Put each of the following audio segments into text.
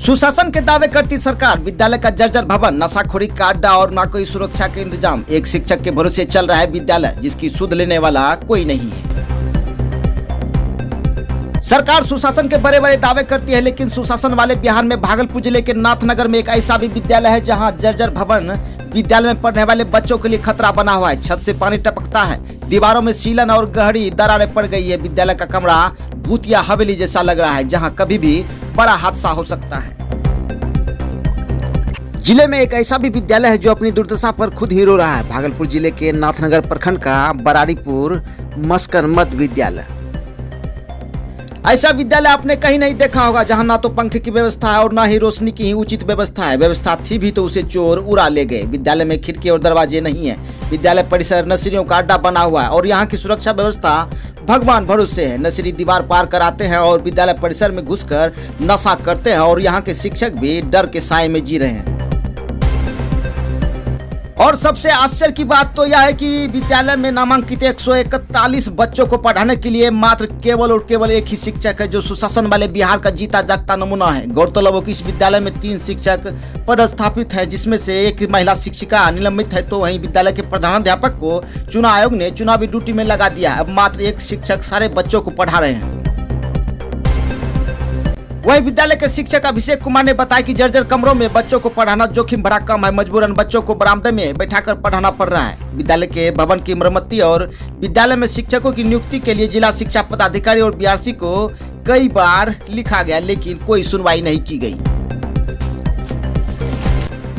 सुशासन के दावे करती सरकार, विद्यालय का जर्जर भवन, नशाखोरी का अड्डा और न कोई सुरक्षा के इंतजाम। एक शिक्षक के भरोसे चल रहा है विद्यालय, जिसकी सुध लेने वाला कोई नहीं है। सरकार सुशासन के बड़े बड़े दावे करती है, लेकिन सुशासन वाले बिहार में भागलपुर जिले के नाथनगर में एक ऐसा भी विद्यालय है जहां जर्जर भवन विद्यालय में पढ़ने वाले बच्चों के लिए खतरा बना हुआ है। छत से पानी टपकता है, दीवारों में सीलन और गहरी दरारें पड़ गई है। विद्यालय का कमरा भूत या हवेली जैसा लग रहा है, जहां कभी भी बड़ा हादसा हो सकता है। जिले में एक ऐसा भी विद्यालय है जो अपनी दुर्दशा पर खुद ही रो रहा है। भागलपुर जिले के नाथनगर प्रखंड का बराड़ीपुर मस्कर मध्य विद्यालय। ऐसा विद्यालय आपने कहीं नहीं देखा होगा जहां ना तो पंखे की व्यवस्था है और ना ही रोशनी की ही उचित व्यवस्था है। व्यवस्था थी भी तो उसे चोर उड़ा ले गए। विद्यालय में खिड़की और दरवाजे नहीं है। विद्यालय परिसर नशेड़ियों का अड्डा बना हुआ है और यहाँ की सुरक्षा व्यवस्था भगवान भरोसे है। नशेड़ी दीवार पार कराते हैं और विद्यालय परिसर में घुसकर नशा करते हैं और यहाँ के शिक्षक भी डर के साए में जी रहे हैं। और सबसे आश्चर्य की बात तो यह है कि विद्यालय में नामांकित 141 बच्चों को पढ़ाने के लिए मात्र केवल और केवल एक ही शिक्षक है, जो सुशासन वाले बिहार का जीता जागता नमूना है। गौरतलब हो कि इस विद्यालय में 3 शिक्षक पदस्थापित हैं, जिसमें से एक महिला शिक्षिका निलंबित है। तो वहीं विद्यालय के प्रधानाध्यापक को चुनाव आयोग ने चुनावी ड्यूटी में लगा दिया है। अब मात्र एक शिक्षक सारे बच्चों को पढ़ा रहे हैं। वही विद्यालय के शिक्षक अभिषेक कुमार ने बताया कि जर्जर कमरों में बच्चों को पढ़ाना जोखिम भरा काम है। मजबूरन बच्चों को बरामदे में बैठाकर पढ़ाना पड़ रहा है। विद्यालय के भवन की मरम्मती और विद्यालय में शिक्षकों की नियुक्ति के लिए जिला शिक्षा पदाधिकारी और बीआरसी को कई बार लिखा गया, लेकिन कोई सुनवाई नहीं की गई।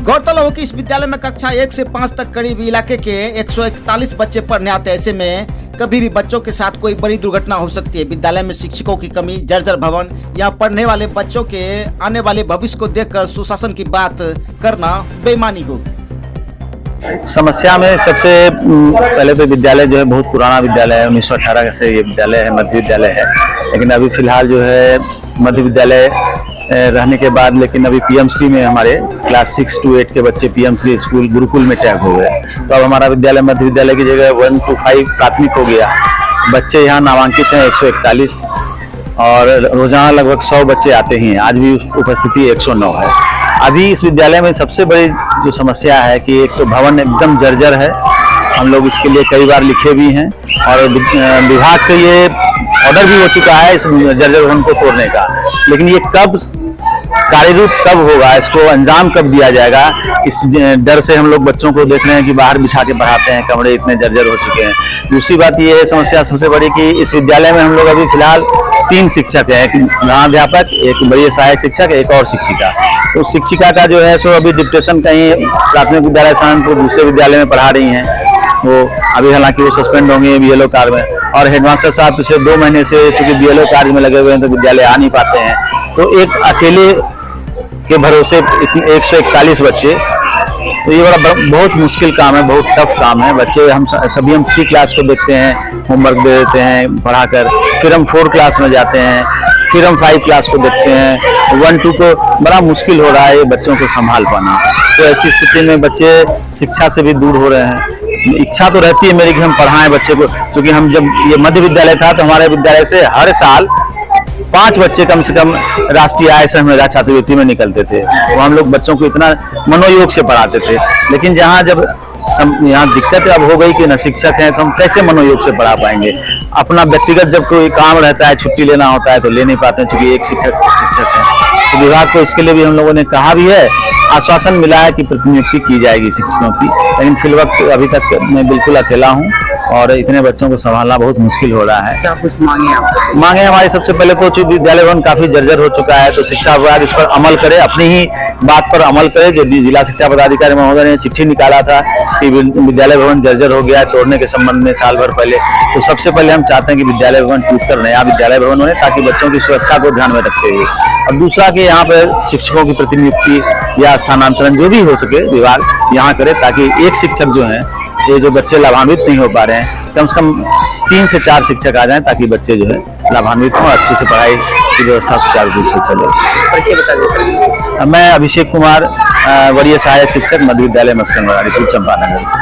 गौरतलब हो कि इस विद्यालय में कक्षा 1 से 5 तक करीब इलाके के 141 बच्चे पढ़ने आते हैं। ऐसे में कभी भी बच्चों के साथ कोई बड़ी दुर्घटना हो सकती है। विद्यालय में शिक्षकों की कमी, जर्जर भवन, यहाँ पढ़ने वाले बच्चों के आने वाले भविष्य को देखकर सुशासन की बात करना बेईमानी होगी। समस्या में सबसे पहले तो विद्यालय जो है बहुत पुराना विद्यालय है। 1918 से ये विद्यालय है, मध्य विद्यालय है। लेकिन अभी फिलहाल जो है मध्य विद्यालय रहने के बाद, लेकिन अभी पीएमसी में हमारे क्लास 6 to 8 के बच्चे पीएमसी स्कूल गुरुकुल में टैग हो गए। तो अब हमारा विद्यालय मध्य विद्यालय की जगह 1 to 5 प्राथमिक हो गया। बच्चे यहाँ नामांकित हैं 141 और रोजाना लगभग 100 बच्चे आते हैं। आज भी उपस्थिति 109 है। अभी इस विद्यालय में सबसे बड़ी जो समस्या है कि एक तो भवन एकदम जर्जर है। हम लोग इसके लिए कई बार लिखे भी हैं और विभाग से ये ऑर्डर भी हो चुका है इस जर्जर भवन को तोड़ने का। लेकिन ये कब कार्यरूप कब होगा, इसको अंजाम कब दिया जाएगा, इस डर से हम लोग बच्चों को देख रहे हैं कि बाहर बिठा के पढ़ाते हैं। कमरे इतने जर्जर हो चुके हैं। दूसरी बात ये है समस्या सबसे बड़ी कि इस विद्यालय में हम लोग अभी फिलहाल 3 शिक्षक हैं, एक प्रधानाध्यापक, एक वरीय सहायक शिक्षक, एक और शिक्षिका। तो शिक्षिका का जो है सो अभी डिप्टेशन कहीं प्राथमिक विद्यालय सहारनपुर दूसरे विद्यालय में पढ़ा रही हैं। वो अभी हालांकि वो सस्पेंड होंगे BLO कार्य में। और हेडमास्टर साहब पिछले 2 महीने से चूंकि BLO कार्य में लगे हुए हैं तो विद्यालय आ नहीं पाते हैं। तो एक अकेले के भरोसे 141 बच्चे, तो ये बड़ा बहुत मुश्किल काम है, बहुत टफ काम है। बच्चे कभी हम 3 क्लास को देखते हैं, होमवर्क दे देते हैं पढ़ाकर, फिर हम 4 क्लास में जाते हैं, फिर हम 5 क्लास को देखते हैं। 1 2 को बड़ा मुश्किल हो रहा है ये बच्चों को संभाल पाना। तो ऐसी स्थिति में बच्चे शिक्षा से भी दूर हो रहे हैं। इच्छा तो रहती है मेरी कि हम पढ़ाएं बच्चे को, क्योंकि हम जब ये मध्य विद्यालय था तो हमारे विद्यालय से हर साल 5 बच्चे कम से कम राष्ट्रीय आय सह मेधा छात्रवृत्ति में निकलते थे। तो हम लोग बच्चों को इतना मनोयोग से पढ़ाते थे। लेकिन जहाँ जब यहाँ दिक्कत अब हो गई कि न शिक्षक हैं, तो हम कैसे मनोयोग से पढ़ा पाएंगे। अपना व्यक्तिगत जब कोई काम रहता है, छुट्टी लेना होता है तो ले नहीं पाते हैं, क्योंकि एक शिक्षक है। तो विभाग को इसके लिए भी हम लोगों ने कहा भी है, आश्वासन मिला है कि प्रतिनियुक्ति की जाएगी शिक्षकों की। लेकिन फिल वक्त अभी तक मैं बिल्कुल अकेला हूँ और इतने बच्चों को संभालना बहुत मुश्किल हो रहा है। क्या कुछ मांगे हमारी सबसे पहले तो चूंकि विद्यालय भवन काफी जर्जर हो चुका है, तो शिक्षा विभाग इस पर अमल करे, अपनी ही बात पर अमल करे। जो जिला शिक्षा पदाधिकारी महोदय ने चिट्ठी निकाला था कि विद्यालय भवन जर्जर हो गया है तोड़ने के संबंध में साल भर पहले, तो सबसे पहले हम चाहते हैं कि विद्यालय भवन टूटकर नया विद्यालय भवन बने, ताकि बच्चों की सुरक्षा को ध्यान में रखते हुए। और दूसरा कि यहाँ पर शिक्षकों की प्रतिनियुक्ति या स्थानांतरण जो भी हो सके विभाग यहाँ करे, ताकि एक शिक्षक जो है, ये जो बच्चे लाभान्वित नहीं हो पा रहे हैं, कम से कम 3 से 4 शिक्षक आ जाएं, ताकि बच्चे जो है लाभान्वित हों, अच्छे से पढ़ाई की व्यवस्था सुचारू रूप से चले। मैं अभिषेक कुमार, वरीय सहायक शिक्षक, मध्य विद्यालय मस्कर बराड़ीपुर, चंपानगर।